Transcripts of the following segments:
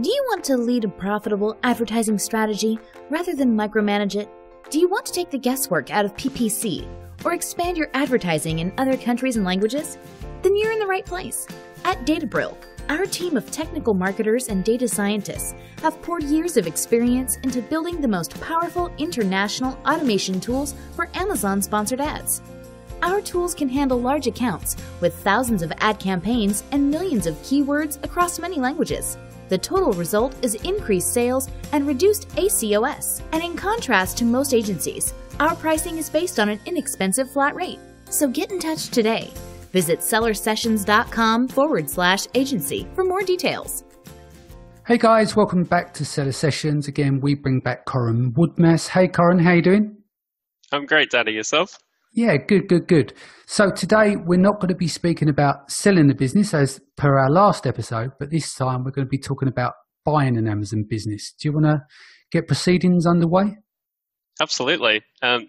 Do you want to lead a profitable advertising strategy rather than micromanage it? Do you want to take the guesswork out of PPC or expand your advertising in other countries and languages? Then you're in the right place. At Databrill, our team of technical marketers and data scientists have poured years of experience into building the most powerful international automation tools for Amazon-sponsored ads. Our tools can handle large accounts with thousands of ad campaigns and millions of keywords across many languages. The total result is increased sales and reduced ACOS. And in contrast to most agencies, our pricing is based on an inexpensive flat rate. So get in touch today. Visit sellersessions.com/agency for more details. Hey guys, welcome back to Seller Sessions. Again, we bring back Corin Woodmess. Hey Corin, how you doing? I'm great, Danny. Yourself? Yeah, good. So today we're not going to be speaking about selling the business as per our last episode, but this time we're going to be talking about buying an Amazon business. Do you want to get proceedings underway? Absolutely.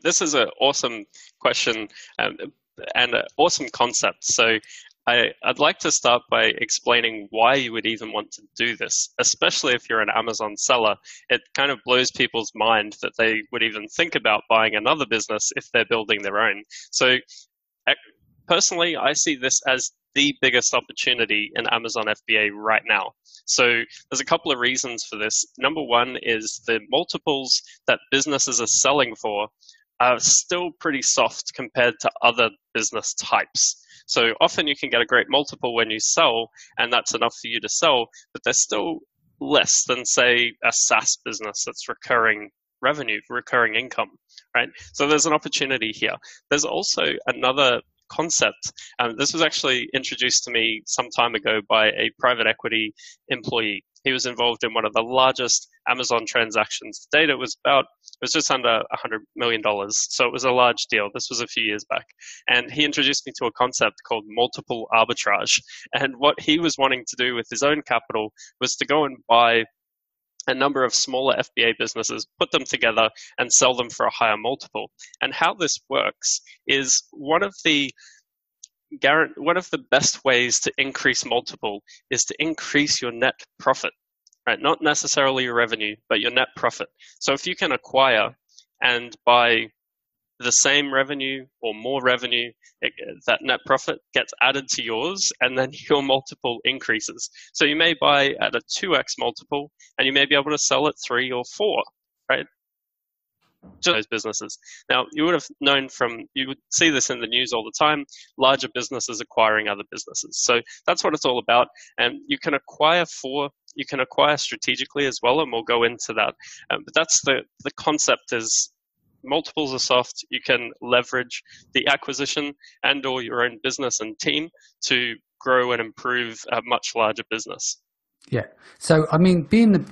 This is an awesome question and an awesome concept. So I'd like to start by explaining why you would even want to do this, especially if you're an Amazon seller. It kind of blows people's mind that they would even think about buying another business if they're building their own. So personally, I see this as the biggest opportunity in Amazon FBA right now. So there's a couple of reasons for this. Number one is the multiples that businesses are selling for are still pretty soft compared to other business types. So often you can get a great multiple when you sell, and that's enough for you to sell, but they're still less than, say, a SaaS business that's recurring revenue, recurring income, right? So there's an opportunity here. There's also another concept. This was actually introduced to me some time ago by a private equity employee. He was involved in one of the largest Amazon transactions to date. It was just under $100 million. So it was a large deal. This was a few years back. And he introduced me to a concept called multiple arbitrage. And what he was wanting to do with his own capital was to go and buy a number of smaller FBA businesses, put them together and sell them for a higher multiple. And how this works is one of the best ways to increase multiple is to increase your net profit, right? Not necessarily your revenue, but your net profit. So if you can acquire and buy the same revenue or more revenue, that net profit gets added to yours, and then your multiple increases. So you may buy at a 2x multiple, and you may be able to sell at 3 or 4, right? To those businesses. Now, you would see this in the news all the time, larger businesses acquiring other businesses. So that's what it's all about. And you can acquire strategically as well, and we'll go into that. But that's the concept is multiples are soft. You can leverage the acquisition and or your own business and team to grow and improve a much larger business. Yeah. So, I mean, being a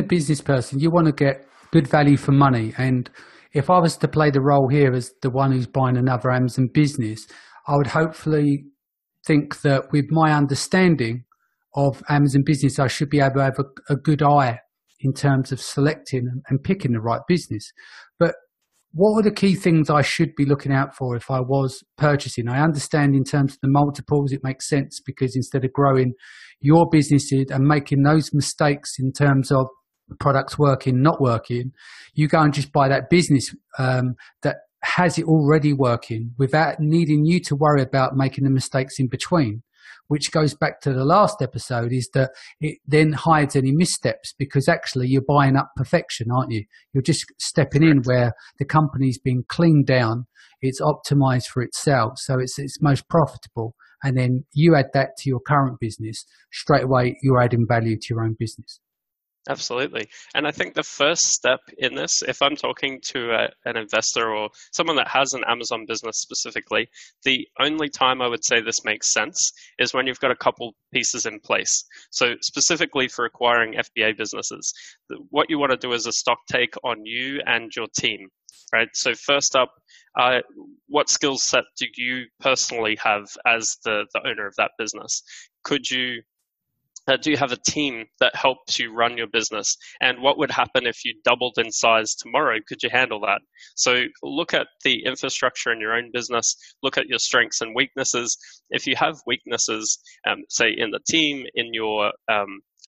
business person, you want to get good value for money. And if I was to play the role here as the one who's buying another Amazon business, I would hopefully think that with my understanding of Amazon business, I should be able to have a good eye in terms of selecting and picking the right business. But what are the key things I should be looking out for if I was purchasing? I understand in terms of the multiples, it makes sense because instead of growing your businesses and making those mistakes in terms of the products working, not working, you go and just buy that business that has it already working without needing you to worry about making the mistakes in between. Which goes back to the last episode, is that it then hides any missteps because actually you're buying up perfection, aren't you? You're just stepping in where the company's been cleaned down, it's optimized for itself, so it's most profitable. And then you add that to your current business, straight away you're adding value to your own business. Absolutely. And I think the first step in this, if I'm talking to an investor or someone that has an Amazon business specifically, the only time I would say this makes sense is when you've got a couple pieces in place. So specifically for acquiring FBA businesses, what you want to do is a stock take on you and your team, right? So first up, what skill set do you personally have as the owner of that business? Do you have a team that helps you run your business? And what would happen if you doubled in size tomorrow? Could you handle that? So look at the infrastructure in your own business, look at your strengths and weaknesses. If you have weaknesses, say in the team, in your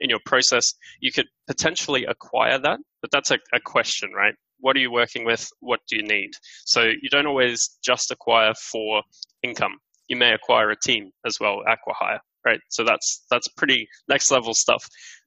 in your process, you could potentially acquire that, but that's a question, right? What are you working with? What do you need? So you don't always just acquire for income. You may acquire a team as well, acqui-hire, right? So that's pretty next level stuff.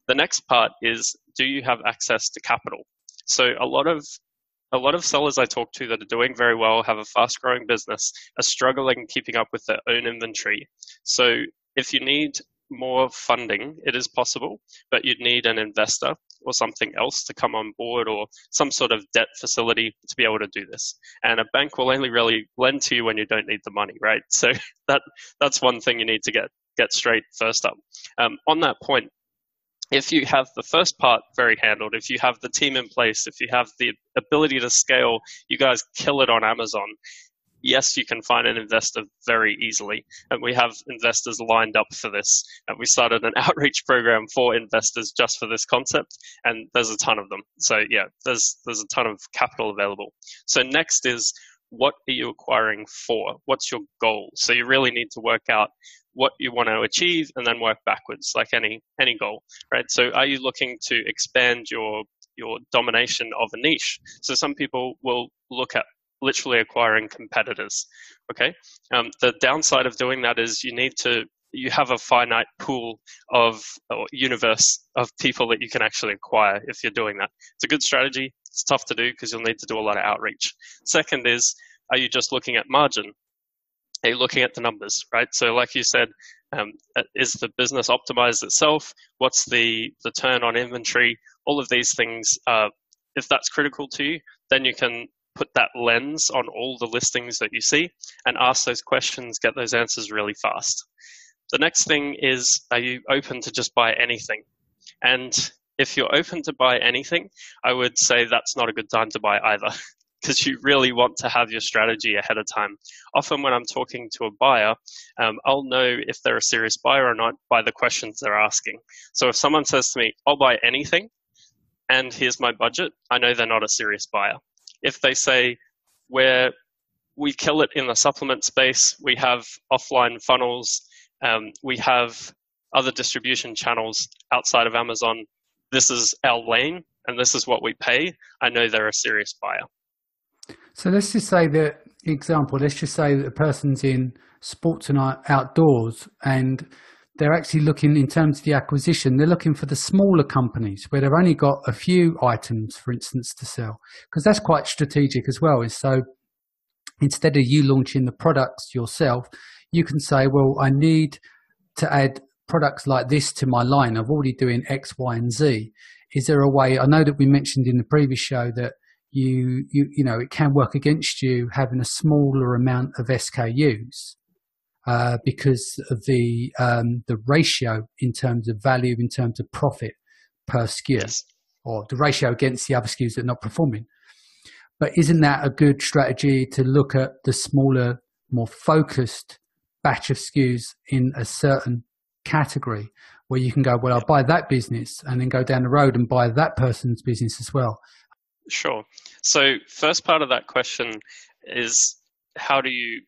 The next part is, do you have access to capital? So a lot of sellers I talk to that are doing very well, have a fast growing business, are struggling keeping up with their own inventory. So if you need more funding, it is possible, but you'd need an investor or something else to come on board, or some sort of debt facility to be able to do this. And a bank will only really lend to you when you don't need the money, right? So that's one thing you need to get straight first up. On that point, if you have the first part very handled, if you have the team in place, if you have the ability to scale, you guys kill it on Amazon, yes, you can find an investor very easily. And we have investors lined up for this. And we started an outreach program for investors just for this concept, and there's a ton of them. So yeah, there's a ton of capital available. So next is, what are you acquiring for? What's your goal? So you really need to work out what you want to achieve and then work backwards, like any goal, right? So are you looking to expand your domination of a niche? So some people will look at literally acquiring competitors, okay? The downside of doing that is you have a finite pool of, or universe of people that you can actually acquire if you're doing that. It's a good strategy. It's tough to do because you'll need to do a lot of outreach. Second is, are you just looking at margin? Are you looking at the numbers, right? So like you said, is the business optimized itself? What's the turn on inventory? All of these things, if that's critical to you, then you can put that lens on all the listings that you see and ask those questions, get those answers really fast. The next thing is, are you open to just buy anything? And if you're open to buy anything, I would say that's not a good time to buy either, because you really want to have your strategy ahead of time. Often when I'm talking to a buyer, I'll know if they're a serious buyer or not by the questions they're asking. So if someone says to me, I'll buy anything, and here's my budget, I know they're not a serious buyer. If they say, we kill it in the supplement space, we have offline funnels, we have other distribution channels outside of Amazon, this is our lane, and this is what we pay, I know they're a serious buyer. So let's just say that, let's just say that the person's in sports and outdoors, and they're actually looking, in terms of the acquisition, they're looking for the smaller companies where they've only got a few items, for instance, to sell. Because that's quite strategic as well. So instead of you launching the products yourself, you can say, well, I need to add products like this to my line. I'm already doing X, Y, and Z. Is there a way? I know that we mentioned in the previous show that you know, it can work against you having a smaller amount of SKUs because of the ratio in terms of value, in terms of profit per SKU, yes, or the ratio against the other SKUs that are not performing. But isn't that a good strategy to look at the smaller, more focused batch of SKUs in a certain category where you can go, well, I'll buy that business and then go down the road and buy that person's business as well? Sure. So first part of that question is, how do you,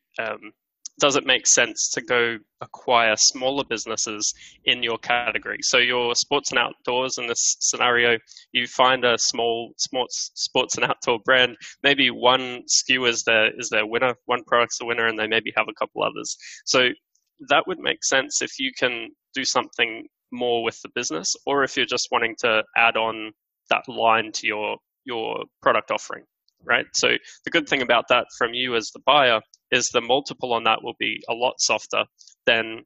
does it make sense to go acquire smaller businesses in your category? So your sports and outdoors, in this scenario, you find a small sports and outdoor brand, maybe one SKU is their winner, one product's a winner, and they maybe have a couple others. So that would make sense if you can do something more with the business, or if you're just wanting to add on that line to your product offering, right? So the good thing about that from you as the buyer is the multiple on that will be a lot softer than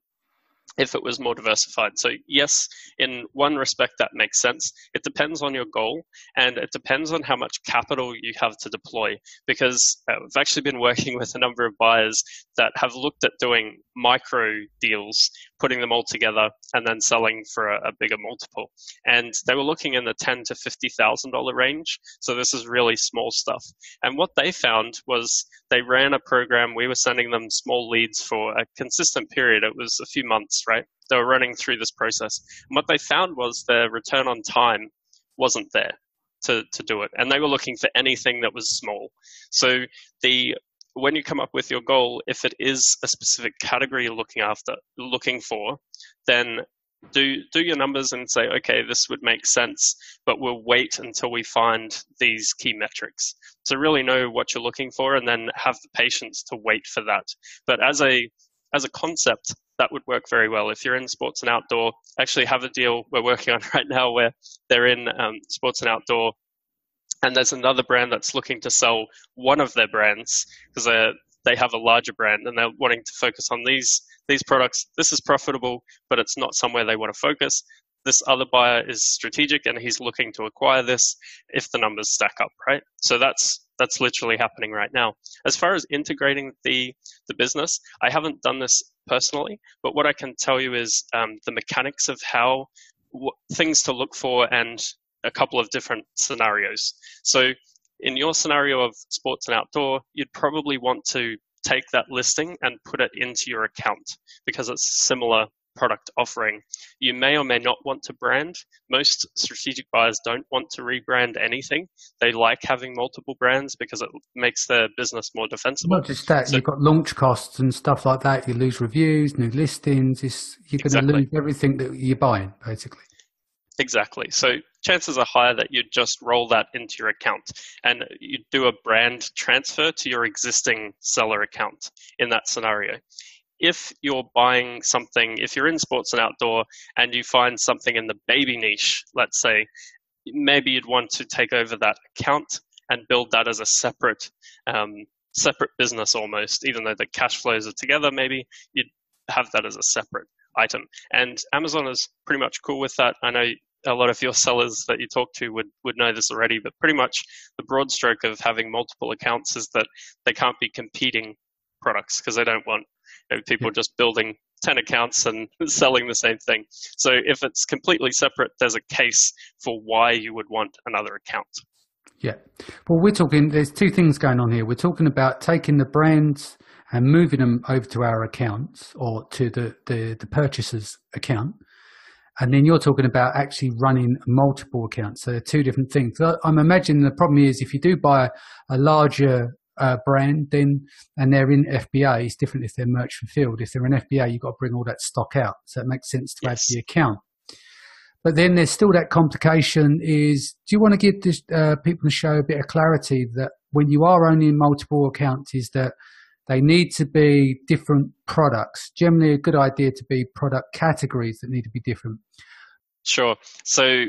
if it was more diversified. So yes, in one respect, that makes sense. It depends on your goal, and it depends on how much capital you have to deploy, because we've actually been working with a number of buyers that have looked at doing micro deals, putting them all together and then selling for a bigger multiple. And they were looking in the $10,000 to $50,000 range. So this is really small stuff. And what they found was they ran a program. We were sending them small leads for a consistent period. It was a few months, right? They were running through this process. And what they found was their return on time wasn't there to do it. And they were looking for anything that was small. So when you come up with your goal, if it is a specific category you're looking for, then do your numbers and say, okay, this would make sense, but we'll wait until we find these key metrics. So really know what you're looking for and then have the patience to wait for that. But as a concept, that would work very well. If you're in sports and outdoor, actually have a deal we're working on right now where they're in sports and outdoor, and there's another brand that's looking to sell one of their brands because they have a larger brand and they're wanting to focus on these products. This is profitable, but it's not somewhere they want to focus. This other buyer is strategic and he's looking to acquire this if the numbers stack up, right? So that's literally happening right now. As far as integrating the business, I haven't done this personally, but what I can tell you is the mechanics of how things to look for and a couple of different scenarios. So in your scenario of sports and outdoor, you'd probably want to take that listing and put it into your account because it's similar product offering. You may or may not want to brand. Most strategic buyers don't want to rebrand anything. They like having multiple brands because it makes their business more defensible. Not just that, you've got launch costs and stuff like that. You lose reviews, new listings. You're going to lose everything that you're buying, basically. Exactly. So chances are higher that you'd just roll that into your account and you'd do a brand transfer to your existing seller account in that scenario. If you're buying something, if you're in sports and outdoor and you find something in the baby niche, let's say, maybe you'd want to take over that account and build that as a separate business almost, even though the cash flows are together, maybe you'd have that as a separate item. And Amazon is pretty much cool with that. I know a lot of your sellers that you talk to would know this already, but pretty much the broad stroke of having multiple accounts is that they can't be competing products because they don't want people just building 10 accounts and selling the same thing. So if it's completely separate, there's a case for why you would want another account. Yeah. Well, there's two things going on here. We're talking about taking the brands and moving them over to our accounts or to the purchaser's account. And then you're talking about actually running multiple accounts. So they're two different things. So I'm imagining the problem is if you do buy a larger brand, and they're in FBA, it's different if they're merch fulfilled. If they're in FBA, you've got to bring all that stock out. So it makes sense to add the account. But then there's still that complication is, do you want to give this, people in the show a bit of clarity that when you are owning multiple accounts is that they need to be different products. Generally a good idea to be product categories that need to be different. Sure. So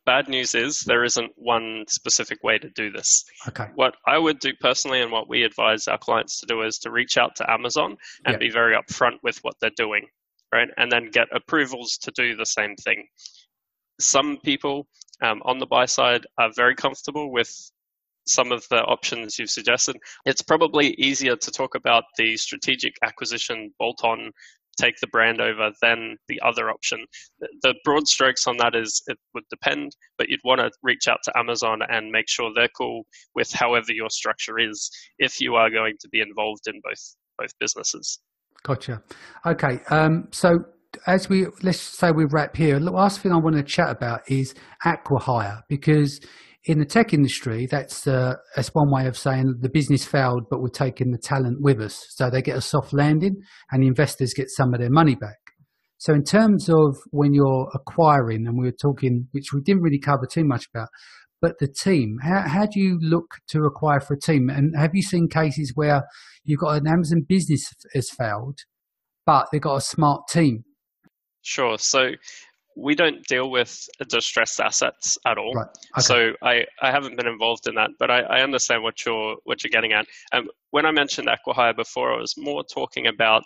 bad news is there isn't one specific way to do this. Okay. What I would do personally and what we advise our clients to do is to reach out to Amazon and be very upfront with what they're doing, right? And then get approvals to do the same thing. Some people on the buy side are very comfortable with some of the options you've suggested. It's probably easier to talk about the strategic acquisition bolt-on, take the brand over, than the other option. The broad strokes on that is it would depend, but you'd want to reach out to Amazon and make sure they're cool with however your structure is if you are going to be involved in both businesses. Gotcha. Okay. So let's say we wrap here. The last thing I want to chat about is acqui-hire, because in the tech industry, that's one way of saying the business failed, but we're taking the talent with us. So they get a soft landing and the investors get some of their money back. So in terms of when you're acquiring, and we were talking, which we didn't really cover too much about, but the team, how do you look to acquire for a team? And have you seen cases where you've got an Amazon business has failed, but they've got a smart team? Sure. So we don't deal with distressed assets at all. Right. Okay. So I haven't been involved in that, but I understand what you're getting at. When I mentioned acqui-hire before, I was more talking about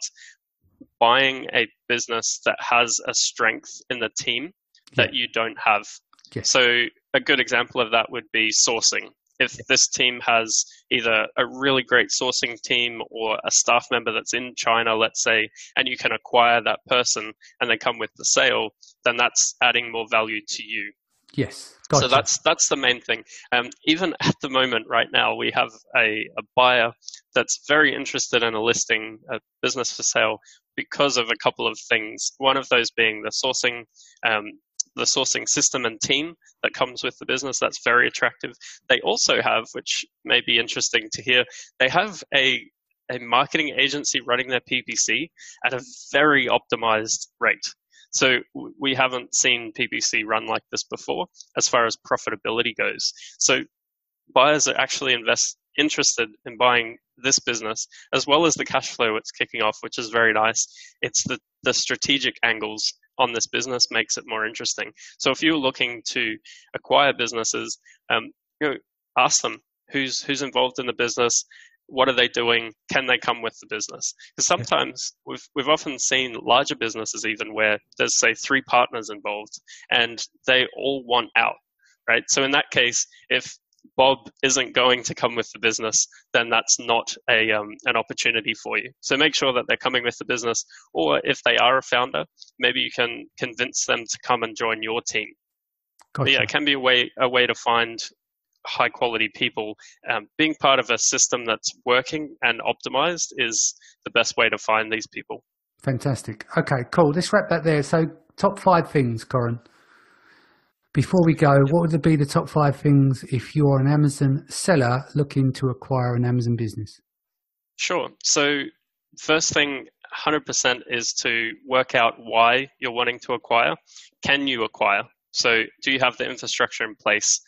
buying a business that has a strength in the team that you don't have. Yes. So a good example of that would be sourcing. If this team has either a really great sourcing team or a staff member that's in China, let's say, and you can acquire that person and they come with the sale, then that's adding more value to you. Yes. Gotcha. So that's the main thing. Even at the moment right now, we have a buyer that's very interested in a listing, a business for sale, because of a couple of things. One of those being the sourcing system and team that comes with the business. That's very attractive. They also have, which may be interesting to hear, they have a marketing agency running their PPC at a very optimized rate. So we haven't seen PPC run like this before as far as profitability goes. So buyers are actually interested in buying this business, as well as the cash flow it's kicking off, which is very nice. It's the strategic angles on this business makes it more interesting. So if you're looking to acquire businesses, ask them who's involved in the business, what are they doing, can they come with the business? Because sometimes we've often seen larger businesses even where there's, say, 3 partners involved and they all want out, right? So in that case, if Bob isn't going to come with the business, then that's not an opportunity for you. So make sure that they're coming with the business, or if they are a founder, maybe you can convince them to come and join your team. Gotcha. Yeah, it can be a way to find high quality people. Being part of a system that's working and optimized is the best way to find these people. Fantastic. Okay, cool. Let's wrap that there. So top 5 things, Corin. Before we go, what would be the top 5 things if you're an Amazon seller looking to acquire an Amazon business? Sure. So first thing, 100% is to work out why you're wanting to acquire. Can you acquire? So do you have the infrastructure in place?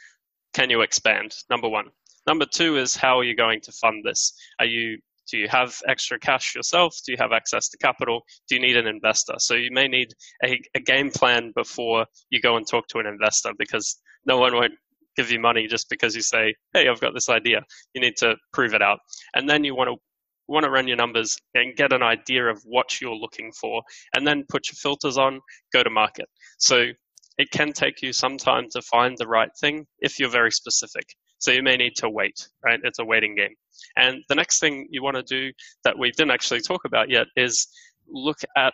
Can you expand? Number 1. Number 2 is, how are you going to fund this? Do you have extra cash yourself? Do you have access to capital? Do you need an investor? So you may need a game plan before you go and talk to an investor, because no one won't give you money just because you say, hey, I've got this idea. You need to prove it out. And then you want to run your numbers and get an idea of what you're looking for, and then put your filters on, go to market. So it can take you some time to find the right thing if you're very specific. So you may need to wait, right? It's a waiting game. And the next thing you want to do that we didn't actually talk about yet is look at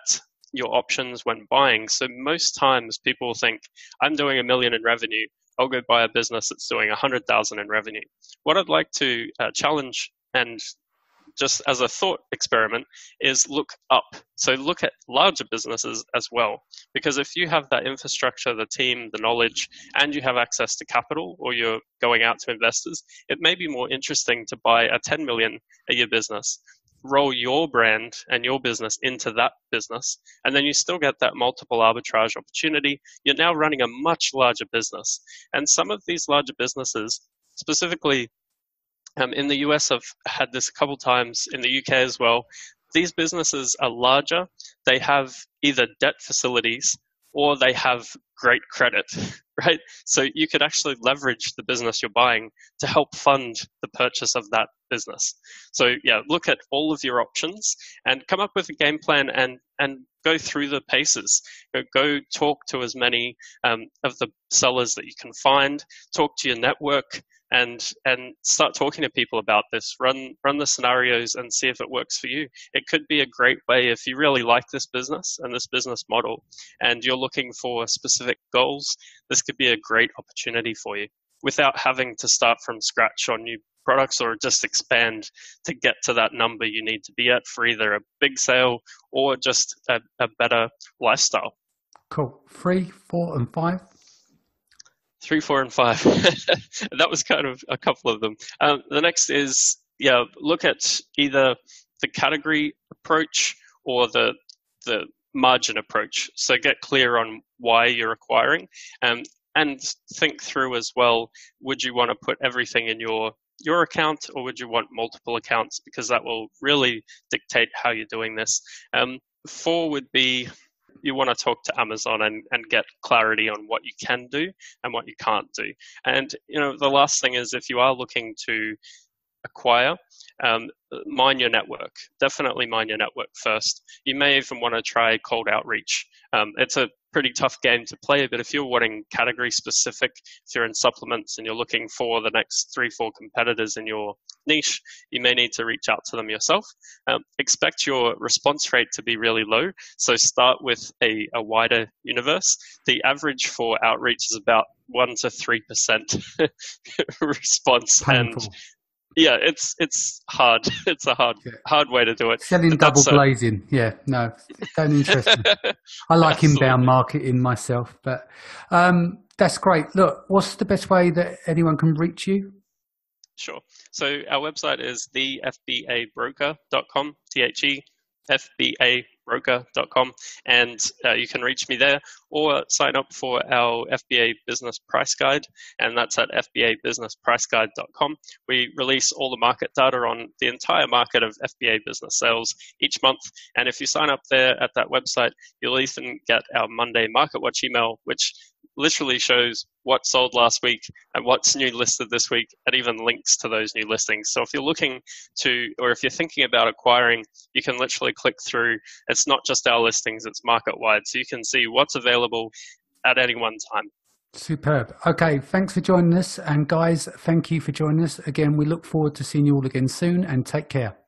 your options when buying. So most times people think, I'm doing $1 million in revenue, I'll go buy a business that's doing 100,000 in revenue. What I'd like to challenge, and just as a thought experiment, is look up. So look at larger businesses as well. Because if you have that infrastructure, the team, the knowledge, and you have access to capital, or you're going out to investors, it may be more interesting to buy a 10 million a year business, roll your brand and your business into that business, and then you still get that multiple arbitrage opportunity. You're now running a much larger business. And some of these larger businesses, specifically in the US, I've had this a couple times, in the UK as well. These businesses are larger. They have either debt facilities or they have great credit, right? So you could actually leverage the business you're buying to help fund the purchase of that business. So yeah, look at all of your options and come up with a game plan and go through the paces. Go talk to as many of the sellers that you can find, talk to your network, and start talking to people about this. Run the scenarios and see if it works for you. It could be a great way, if you really like this business and this business model and you're looking for specific goals, this could be a great opportunity for you without having to start from scratch on new products or just expand to get to that number you need to be at for either a big sale or just a better lifestyle. Cool. 3, 4, and 5? 3, 4, and 5. That was kind of a couple of them. The next is, look at either the category approach or the margin approach. So get clear on why you're acquiring, and think through as well, would you want to put everything in your account, or would you want multiple accounts? Because that will really dictate how you're doing this. 4 would be, you want to talk to Amazon and get clarity on what you can do and what you can't do. And the last thing is, if you are looking to acquire, mine your network. Definitely mine your network first. You may even want to try cold outreach. It's a pretty tough game to play, but if you're wanting category specific, if you're in supplements and you're looking for the next 3-4 competitors in your niche, you may need to reach out to them yourself. Expect your response rate to be really low. So start with a wider universe. The average for outreach is about 1 to 3% response. Painful. And yeah, it's hard. It's a hard way to do it. Selling double glazing. Yeah, no, don't interest me. I like Absolutely. Inbound marketing myself, but that's great. Look, what's the best way that anyone can reach you? Sure. So our website is thefbabroker.com, broker.com, and you can reach me there, or sign up for our FBA Business Price Guide, and that's at fbabusinesspriceguide.com. We release all the market data on the entire market of FBA business sales each month, and if you sign up there at that website, you'll even get our Monday Market Watch email, which literally shows what sold last week and what's new listed this week, and even links to those new listings. So if you're looking to, or if you're thinking about acquiring, you can literally click through. It's not just our listings, it's market wide. So you can see what's available at any one time. Superb. Okay, thanks for joining us. And guys, thank you for joining us. Again, we look forward to seeing you all again soon, and take care.